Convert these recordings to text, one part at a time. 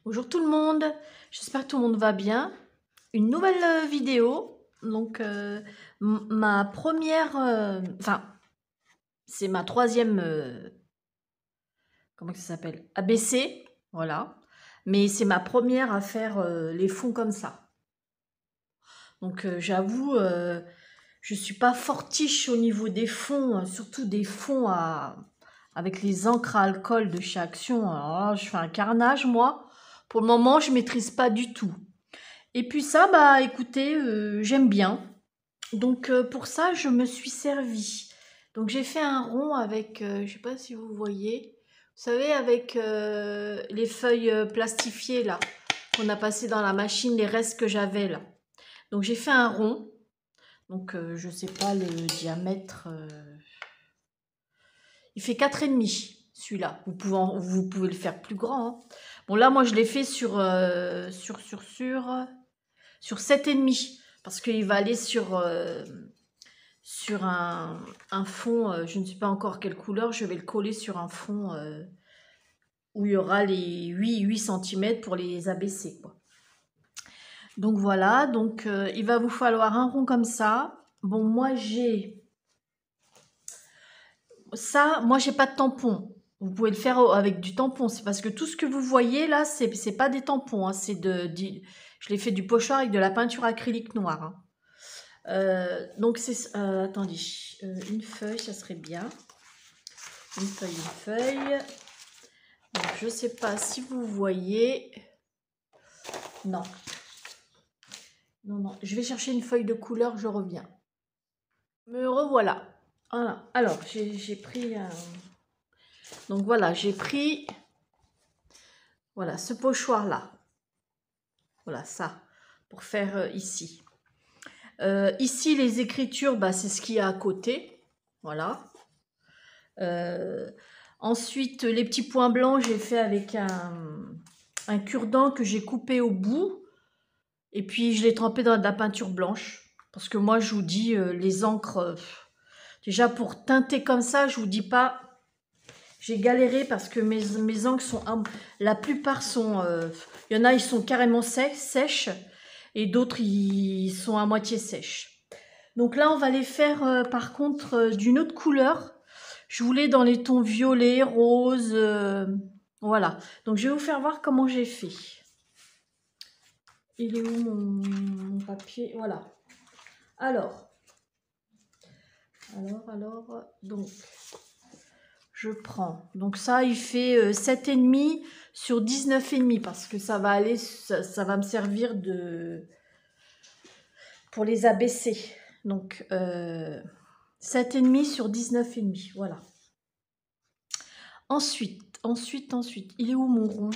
Bonjour tout le monde, j'espère que tout le monde va bien. Une nouvelle vidéo, donc ma première, enfin c'est ma troisième, comment ça s'appelle? ABC, voilà. Mais c'est ma première à faire les fonds comme ça. Donc j'avoue, je suis pas fortiche au niveau des fonds, surtout des fonds avec les encres à alcool de chez Action. Alors là, je fais un carnage moi. Pour le moment, je maîtrise pas du tout. Et puis ça, bah écoutez, j'aime bien. Donc pour ça, je me suis servie. Donc j'ai fait un rond avec, je sais pas si vous voyez, vous savez, avec les feuilles plastifiées là, qu'on a passé dans la machine, les restes que j'avais là. Donc j'ai fait un rond. Donc je sais pas le diamètre. Il fait 4,5 celui-là. Vous pouvez le faire plus grand. Hein. Bon là, moi je l'ai fait sur 7,5 parce qu'il va aller sur un fond, je ne sais pas encore quelle couleur, je vais le coller sur un fond où il y aura les 8 cm pour les abaisser. Quoi. Donc voilà, donc il va vous falloir un rond comme ça. Bon, moi j'ai ça, moi j'ai pas de tampon. Vous pouvez le faire avec du tampon, c'est parce que tout ce que vous voyez là, c'est pas des tampons, hein, je l'ai fait du pochoir avec de la peinture acrylique noire. Hein. Donc c'est attendez, une feuille, ça serait bien. Une feuille. Donc, je sais pas si vous voyez. Non. Non, non. Je vais chercher une feuille de couleur, je reviens. Me revoilà. Voilà. Alors, j'ai pris un... Donc voilà, j'ai pris... Voilà, ce pochoir-là. Voilà, ça. Pour faire ici. Ici, les écritures, bah, c'est ce qu'il y a à côté. Voilà. Ensuite, les petits points blancs, j'ai fait avec un cure-dent que j'ai coupé au bout. Et puis, je l'ai trempé dans de la peinture blanche. Parce que moi, je vous dis, les encres... déjà, pour teinter comme ça, je vous dis pas... J'ai galéré parce que mes encres sont... La plupart sont... Il y en a, ils sont carrément sèches. Et d'autres, ils sont à moitié sèches. Donc là, on va les faire, par contre, d'une autre couleur. Je voulais dans les tons violet, rose... voilà. Donc, je vais vous faire voir comment j'ai fait. Il est où mon papier? Voilà. Alors, donc, je prends. Donc ça, il fait 7,5 sur 19,5 parce que ça va aller, ça va me servir pour les abaisser. Donc, 7,5 sur 19,5, voilà. Ensuite, il est où mon rond?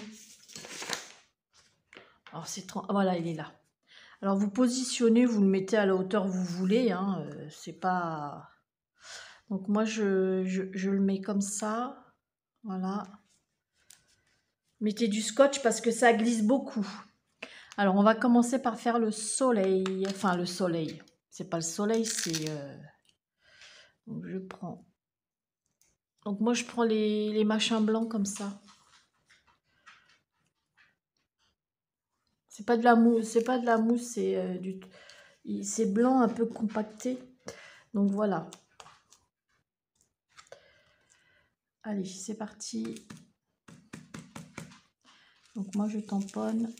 Alors, voilà, il est là. Alors, vous positionnez, vous le mettez à la hauteur que vous voulez. Hein, c'est pas... Donc, moi, je le mets comme ça. Voilà. Mettez du scotch parce que ça glisse beaucoup. Alors, on va commencer par faire le soleil. Enfin, le soleil. C'est pas le soleil, c'est... Donc, je prends... Donc, moi, je prends les machins blancs comme ça. C'est pas de la mousse, c'est c'est blanc un peu compacté. Donc, voilà. Allez, c'est parti. Donc, moi, je tamponne.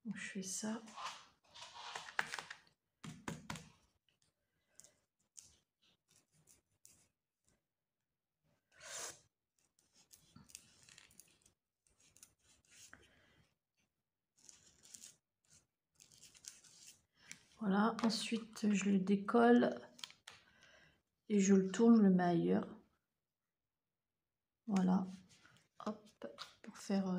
Donc, je fais ça. Voilà, ensuite je le décolle et je le tourne, je le mets ailleurs. Voilà, hop, pour faire...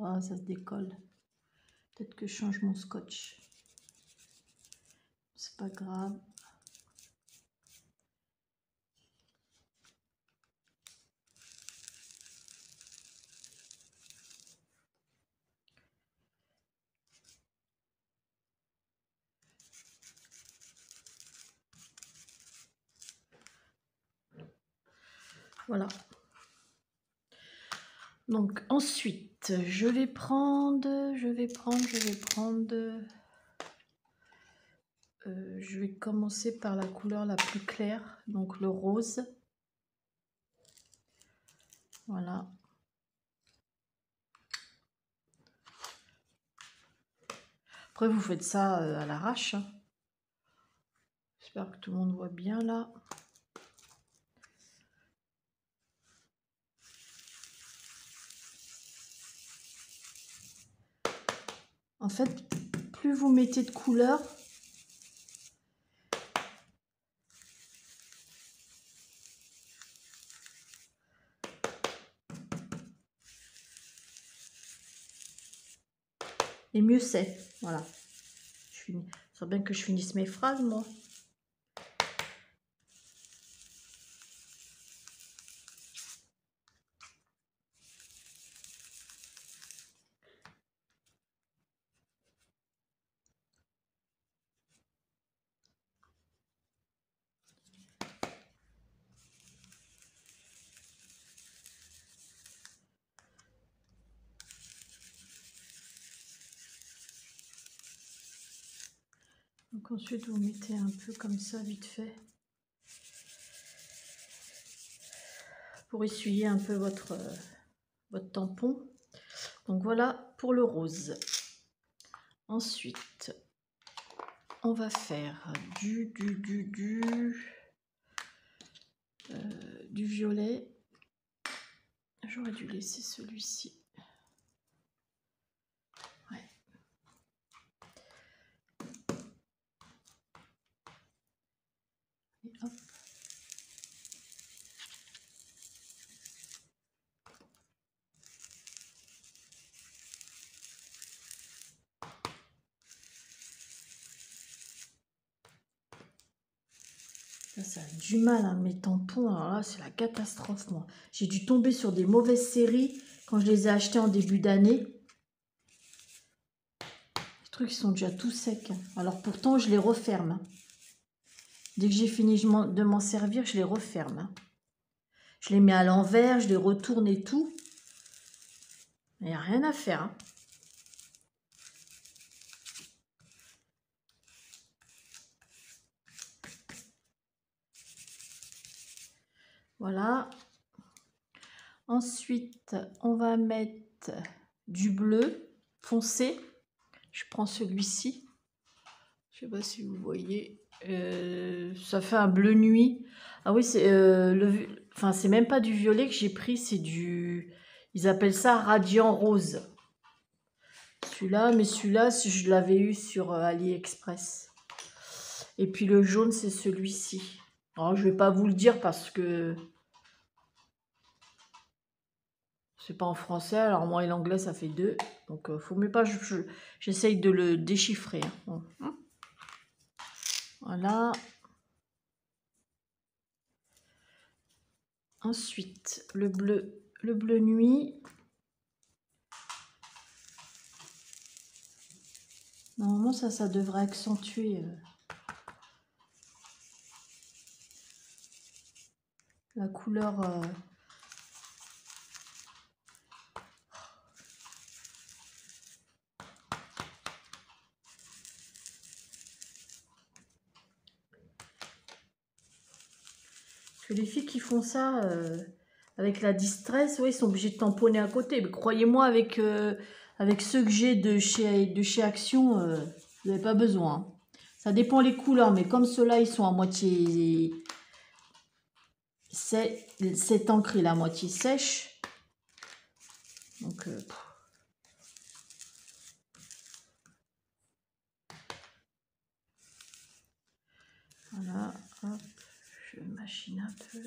Ah, ça se décolle. Peut-être que je change mon scotch. C'est pas grave. Voilà. Donc ensuite, je vais commencer par la couleur la plus claire, donc le rose. Voilà. Après, vous faites ça à l'arrache. Hein. J'espère que tout le monde voit bien là. En fait, plus vous mettez de couleurs, et mieux c'est. Voilà. Il faudrait bien que je finisse mes phrases, moi. Donc ensuite, vous mettez un peu comme ça, vite fait. Pour essuyer un peu votre tampon. Donc voilà pour le rose. Ensuite, on va faire du violet. J'aurais dû laisser celui-ci. Ouais. Et hop. Ça a du mal, hein, mes tampons. Alors là, c'est la catastrophe, moi. J'ai dû tomber sur des mauvaises séries quand je les ai achetés en début d'année. Les trucs sont déjà tout secs. Alors pourtant, je les referme. Dès que j'ai fini de m'en servir, je les referme. Je les mets à l'envers, je les retourne et tout. Il n'y a rien à faire. Hein. Voilà. Ensuite, on va mettre du bleu foncé. Je prends celui-ci. Je ne sais pas si vous voyez. Ça fait un bleu nuit. Ah oui, c'est enfin, c'est même pas du violet que j'ai pris, c'est du... Ils appellent ça radiant rose. Celui-là, mais celui-là, je l'avais eu sur AliExpress. Et puis le jaune, c'est celui-ci. Alors, je vais pas vous le dire parce que c'est pas en français. Alors moi et l'anglais, ça fait 2. Donc, faut même pas... J'essaye de le déchiffrer. Hein. Voilà. Ensuite, le bleu nuit. Normalement, ça devrait accentuer la couleur. Que les filles qui font ça avec la Distress, ouais, ils sont obligés de tamponner à côté. Mais croyez-moi, avec ceux que j'ai de chez Action, vous n'avez pas besoin. Hein. Ça dépend les couleurs, mais comme ceux-là, ils sont à moitié... Cette encre est à moitié sèche. Donc... voilà, hop, je machine un peu.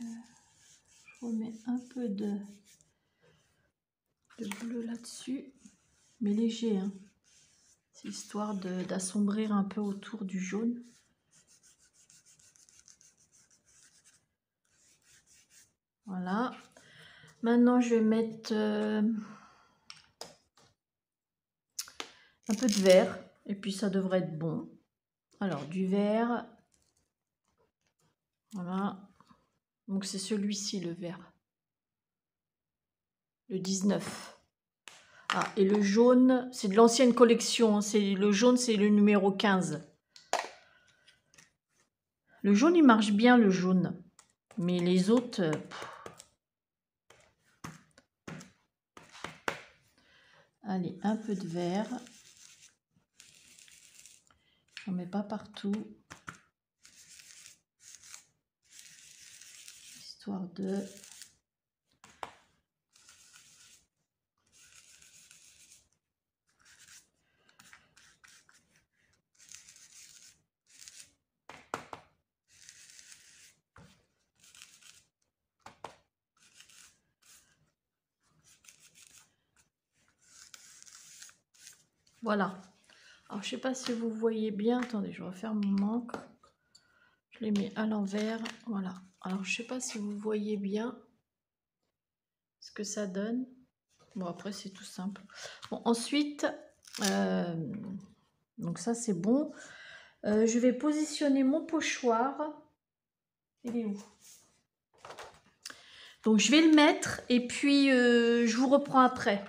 Je remets un peu de bleu là-dessus, mais léger, hein. C'est histoire d'assombrir un peu autour du jaune. Voilà. Maintenant, je vais mettre un peu de vert, et puis ça devrait être bon. Alors, du vert, Voilà. Donc c'est celui-ci le vert. Le 19. Ah, et le jaune, c'est de l'ancienne collection. Le jaune, c'est le numéro 15. Le jaune, il marche bien, le jaune. Mais les autres... Allez, un peu de vert. J'en mets pas partout. Histoire de... Voilà. Alors, je sais pas si vous voyez bien. Attendez, je vais refaire mon encre. Je les mets à l'envers. Voilà. Alors, je sais pas si vous voyez bien ce que ça donne. Bon, après, c'est tout simple. Bon, ensuite, donc ça, c'est bon. Je vais positionner mon pochoir. Il est où? Donc, je vais le mettre et puis je vous reprends après.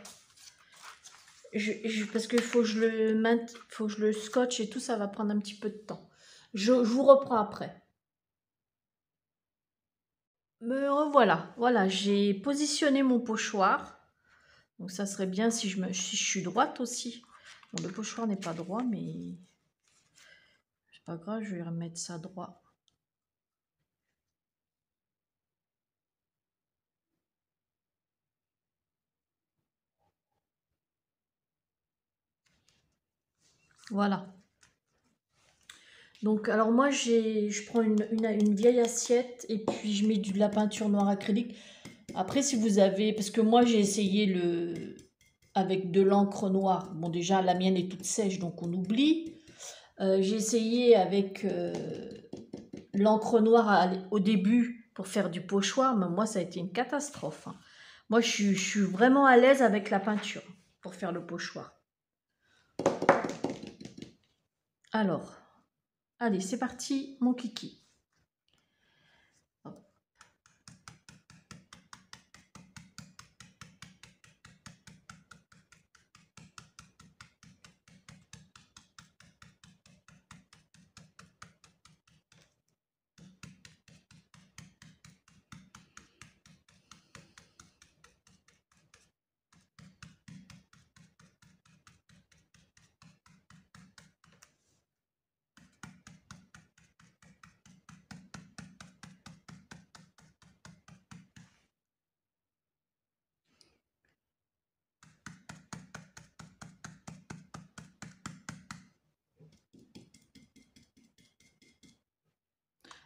Parce qu'il faut que je le scotche et tout, ça va prendre un petit peu de temps. Je vous reprends après. Me revoilà. Voilà, j'ai positionné mon pochoir. Donc ça serait bien si je suis droite aussi. Bon, le pochoir n'est pas droit, mais c'est pas grave, je vais remettre ça droit. Voilà. Donc, alors moi, je prends une vieille assiette et puis je mets de la peinture noire acrylique. Après, si vous avez... Parce que moi, j'ai essayé avec de l'encre noire. Bon, déjà, la mienne est toute sèche, donc on oublie. J'ai essayé avec l'encre noire au début pour faire du pochoir, mais moi, ça a été une catastrophe. Hein. Moi, je suis vraiment à l'aise avec la peinture pour faire le pochoir. Alors, allez, c'est parti, mon kiki.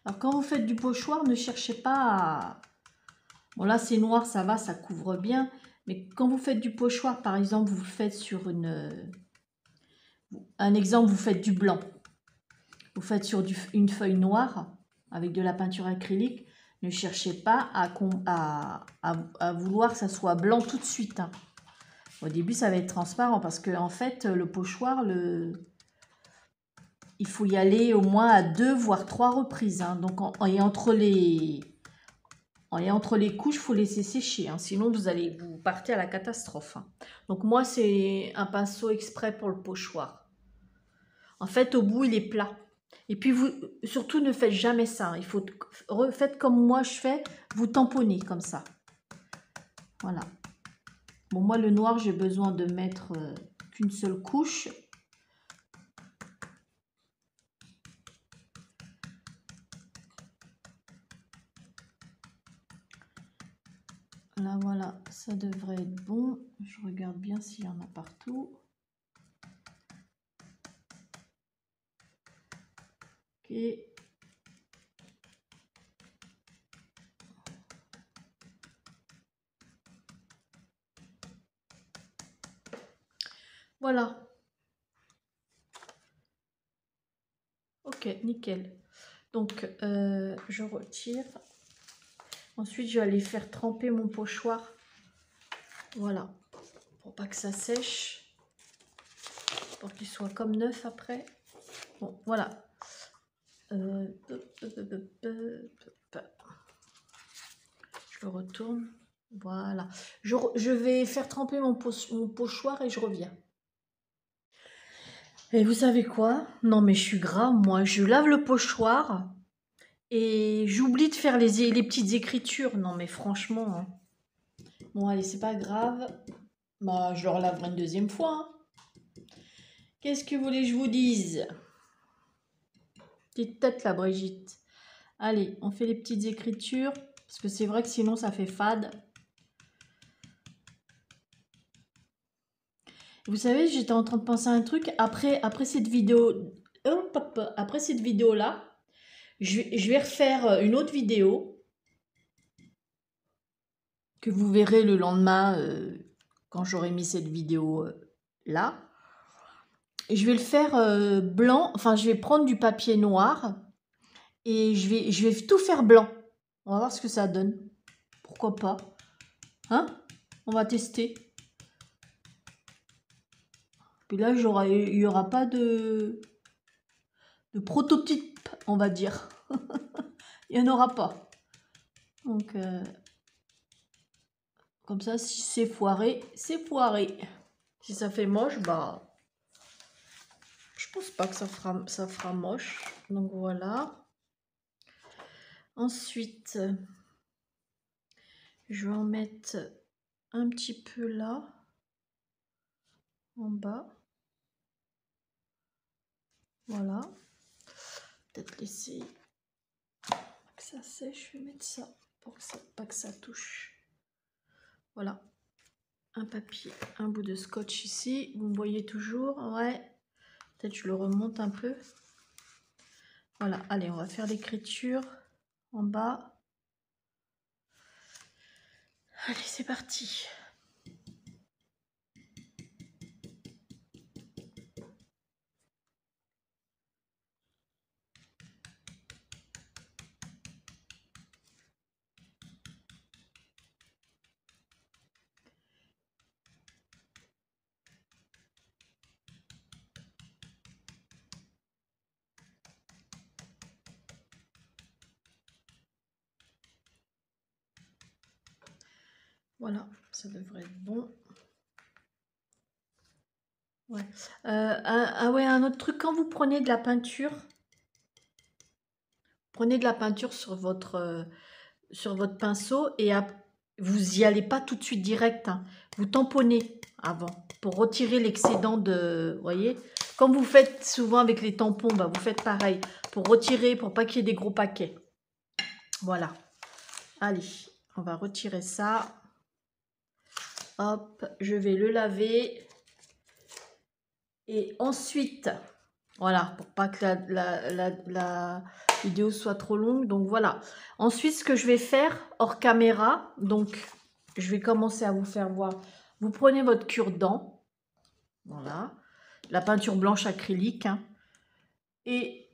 Alors, quand vous faites du pochoir, ne cherchez pas à... Bon, là, c'est noir, ça va, ça couvre bien. Mais quand vous faites du pochoir, par exemple, vous le faites sur un exemple, vous faites du blanc. Vous faites sur une feuille noire avec de la peinture acrylique. Ne cherchez pas à vouloir que ça soit blanc tout de suite. Hein. Au début, ça va être transparent parce que, en fait, le pochoir, il faut y aller au moins à 2 voire 3 reprises. Hein. Donc, entre les couches, il faut laisser sécher. Hein. Sinon, vous partez à la catastrophe. Hein. Donc, moi, c'est un pinceau exprès pour le pochoir. En fait, au bout, il est plat. Et puis, surtout, ne faites jamais ça. Faites comme moi je fais, vous tamponnez comme ça. Voilà. Bon, moi, le noir, j'ai besoin de mettre qu'une seule couche. Là, voilà, ça devrait être bon. Je regarde bien s'il y en a partout. Ok. Voilà. Ok, nickel. Donc, je retire. Ensuite, je vais aller faire tremper mon pochoir. Voilà. Pour pas que ça sèche. Pour qu'il soit comme neuf après. Bon, voilà. Je le retourne. Voilà. Je vais faire tremper mon pochoir et je reviens. Et vous savez quoi? Non mais je suis grave, moi. Je lave le pochoir et j'oublie de faire les petites écritures. Non mais franchement. Hein. Bon allez, c'est pas grave. Bah, je le relaverai une deuxième fois. Hein. Qu'est-ce que vous voulez que je vous dise? Petite tête là, Brigitte. Allez, on fait les petites écritures. Parce que c'est vrai que sinon ça fait fade. Vous savez, j'étais en train de penser à un truc. Après cette vidéo, après cette vidéo-là, je vais refaire une autre vidéo que vous verrez le lendemain quand j'aurai mis cette vidéo là. Et je vais le faire blanc. Enfin, je vais prendre du papier noir et je vais tout faire blanc. On va voir ce que ça donne. Pourquoi pas? Hein? On va tester. Puis là, il n'y aura pas de prototype, on va dire. Il n'y en aura pas. Donc, comme ça, si c'est foiré, c'est foiré. Si ça fait moche, bah, je pense pas que ça fera moche. Donc voilà. Ensuite, je vais en mettre un petit peu là, en bas. Voilà. Peut-être laisser que ça sèche. Je vais mettre ça pour que pas que ça touche. Voilà. Un papier, un bout de scotch ici. Vous me voyez toujours? Ouais. Peut-être je le remonte un peu. Voilà. Allez, on va faire l'écriture en bas. Allez, c'est parti. Voilà, ça devrait être bon. Ouais. Ah ouais, un autre truc, quand vous prenez de la peinture, prenez de la peinture sur votre pinceau et vous y allez pas tout de suite direct. Hein. Vous tamponnez avant pour retirer l'excédent de... Vous voyez? Comme vous faites souvent avec les tampons, bah, vous faites pareil. Pour retirer, pour pas qu'il y ait des gros paquets. Voilà. Allez, on va retirer ça. Hop, je vais le laver. Et ensuite, voilà, pour pas que la vidéo soit trop longue. Donc voilà. Ensuite, ce que je vais faire hors caméra, donc je vais commencer à vous faire voir. Vous prenez votre cure-dent, voilà, la peinture blanche acrylique, hein, et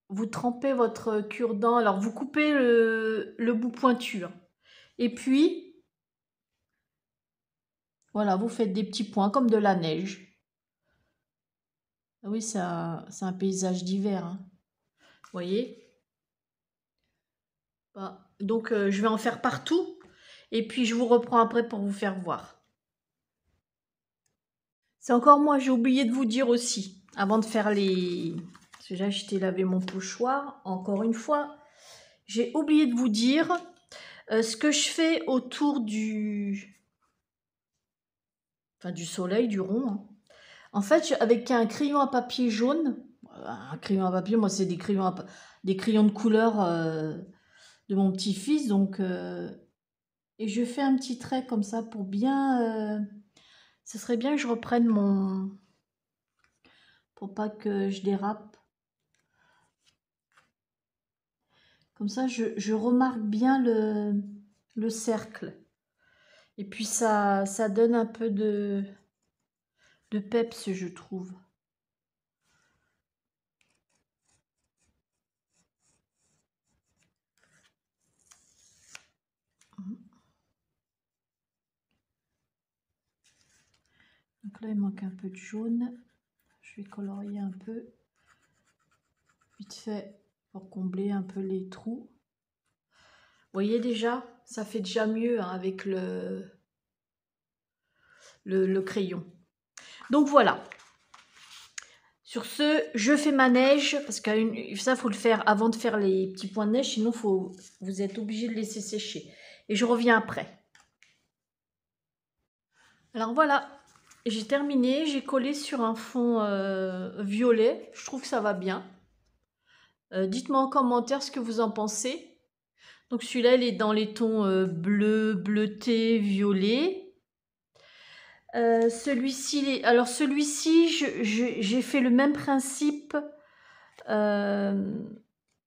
vous trempez votre cure-dent. Alors, vous coupez le bout pointu. Hein, et puis, voilà, vous faites des petits points comme de la neige. Ah oui, c'est un paysage d'hiver. Hein. Vous voyez? Bah, donc, je vais en faire partout. Et puis, je vous reprends après pour vous faire voir. C'est encore moi, j'ai oublié de vous dire aussi, avant de faire les... Parce que j'ai acheté laver mon pochoir, encore une fois. J'ai oublié de vous dire ce que je fais autour du... Enfin, du soleil, du rond. Hein. En fait, avec un crayon à papier jaune, un crayon à papier, moi c'est des crayons de couleur de mon petit-fils, donc et je fais un petit trait comme ça pour bien. Ce serait bien que je reprenne pour pas que je dérape. Comme ça, je remarque bien le cercle. Et puis ça donne un peu de peps, je trouve. Donc là, il manque un peu de jaune. Je vais colorier un peu. vite fait pour combler un peu les trous. Vous voyez déjà, ça fait déjà mieux hein, avec le crayon. Donc voilà. Sur ce, je fais ma neige, parce que ça, il faut le faire avant de faire les petits points de neige, sinon vous êtes obligé de laisser sécher. Et je reviens après. Alors voilà, j'ai terminé, j'ai collé sur un fond violet, je trouve que ça va bien. Dites-moi en commentaire ce que vous en pensez. Donc celui-là, il est dans les tons bleu, bleuté, violet. Celui-ci, alors celui-ci, j'ai fait le même principe. Non,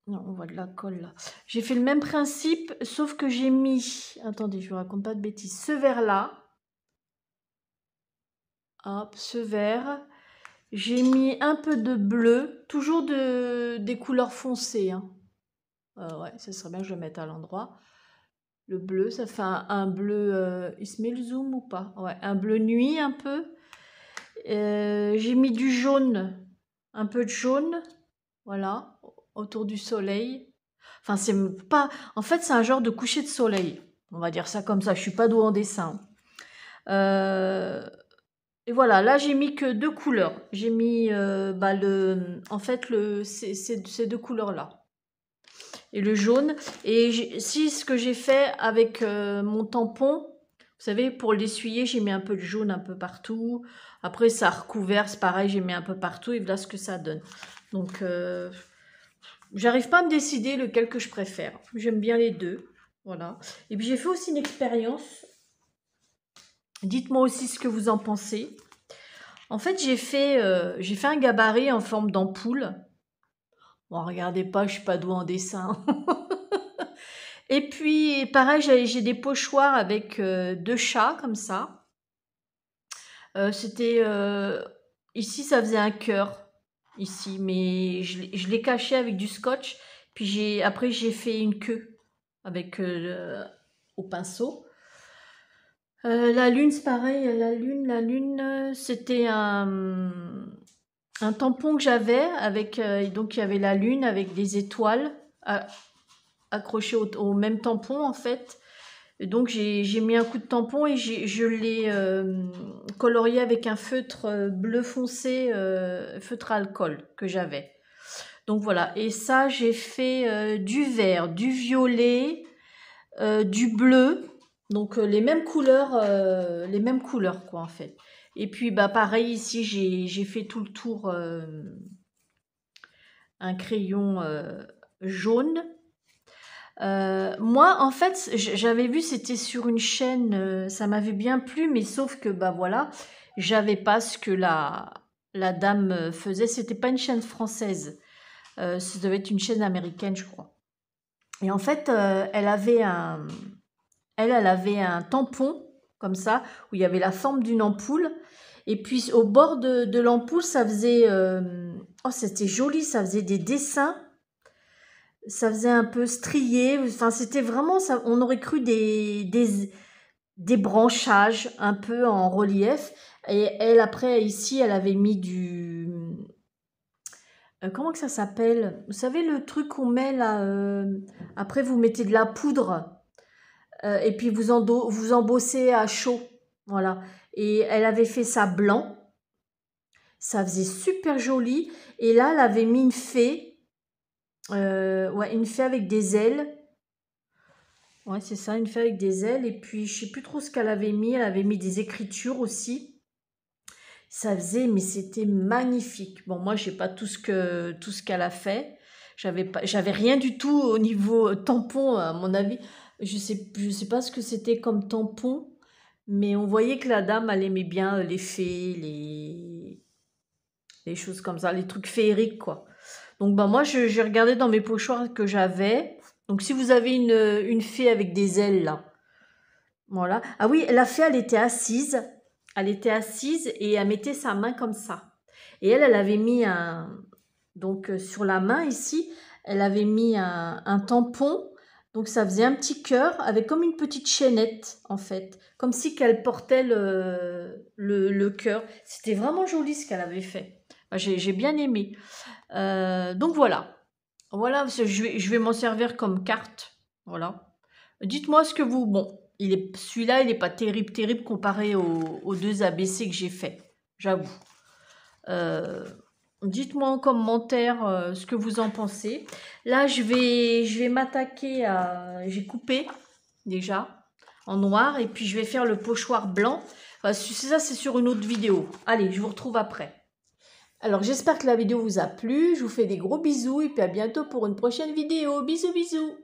on voit de la colle là. J'ai fait le même principe, sauf que j'ai mis, attendez, je vous raconte pas de bêtises, ce vert-là. Hop, ce vert. J'ai mis un peu de bleu, toujours des couleurs foncées. Hein. Ouais, ça serait bien que je le mette à l'endroit. Le bleu, ça fait un bleu... il se met le zoom ou pas? Ouais, un bleu nuit un peu. J'ai mis du jaune, un peu de jaune. Voilà, autour du soleil. Enfin, c'est pas... En fait, c'est un genre de coucher de soleil. On va dire ça comme ça. Je suis pas douée en dessin. Et voilà, là, j'ai mis que 2 couleurs. J'ai mis en fait, ces 2 couleurs-là. Et le jaune. Et si ce que j'ai fait avec mon tampon, vous savez, pour l'essuyer, j'ai mis un peu de jaune un peu partout. Après, ça a recouvert, c'est pareil, j'ai mis un peu partout. Et voilà ce que ça donne. Donc, j'arrive pas à me décider lequel que je préfère. J'aime bien les deux. Voilà. Et puis, j'ai fait aussi une expérience. Dites-moi aussi ce que vous en pensez. En fait, j'ai fait un gabarit en forme d'ampoule. Bon, regardez pas, je suis pas douée en dessin. Et puis, pareil, j'ai des pochoirs avec 2 chats, comme ça. Ici, ça faisait un cœur, ici. Mais je l'ai caché avec du scotch. Puis, après, j'ai fait une queue avec au pinceau. La lune, c'est pareil. La lune, c'était un tampon que j'avais avec donc il y avait la lune avec des étoiles accrochées au même tampon en fait. Et donc j'ai mis un coup de tampon et je l'ai colorié avec un feutre bleu foncé, feutre à alcool que j'avais. Donc voilà, et ça j'ai fait du vert, du violet, du bleu, donc les mêmes couleurs quoi en fait. Et puis bah pareil ici j'ai fait tout le tour un crayon jaune. Moi en fait j'avais vu c'était sur une chaîne, ça m'avait bien plu mais sauf que bah voilà j'avais pas ce que la dame faisait, c'était pas une chaîne française, ça devait être une chaîne américaine je crois. Et en fait elle avait un tampon comme ça où il y avait la forme d'une ampoule. Et puis au bord de l'ampoule, ça faisait... oh, c'était joli, ça faisait des dessins. Ça faisait un peu strié. Enfin, c'était vraiment... ça. On aurait cru des branchages un peu en relief. Et elle, après, ici, elle avait mis du... comment que ça s'appelle? Vous savez, le truc qu'on met là... après, vous mettez de la poudre. Et puis, vous embossez à chaud. Voilà. Et elle avait fait ça blanc. Ça faisait super joli. Et là, elle avait mis une fée. Ouais, une fée avec des ailes. Ouais, c'est ça, une fée avec des ailes. Et puis, je sais plus trop ce qu'elle avait mis. Elle avait mis des écritures aussi. Ça faisait, mais c'était magnifique. Bon, moi, j'ai pas tout ce qu'elle a fait. J'avais rien du tout au niveau tampon, à mon avis. Je sais pas ce que c'était comme tampon. Mais on voyait que la dame, elle aimait bien les fées, les choses comme ça, les trucs féeriques, quoi. Donc, bah, moi, j'ai regardé dans mes pochoirs que j'avais. Donc, si vous avez une fée avec des ailes, là. Voilà. Ah oui, la fée, elle était assise. Elle était assise et elle mettait sa main comme ça. Et elle avait mis donc, sur la main, ici, elle avait mis un tampon. Donc, ça faisait un petit cœur avec comme une petite chaînette, en fait. Comme si qu'elle portait le cœur. C'était vraiment joli ce qu'elle avait fait. J'ai bien aimé. Donc, voilà. Voilà, parce que je vais m'en servir comme carte. Voilà. Dites-moi ce que vous... Bon, celui-là, il n'est pas terrible, terrible comparé aux deux ABC que j'ai fait. J'avoue. Dites-moi en commentaire ce que vous en pensez. Là, je vais m'attaquer à... J'ai coupé déjà en noir et puis je vais faire le pochoir blanc. Enfin, ça, c'est sur une autre vidéo. Allez, je vous retrouve après. Alors, j'espère que la vidéo vous a plu. Je vous fais des gros bisous et puis à bientôt pour une prochaine vidéo. Bisous, bisous.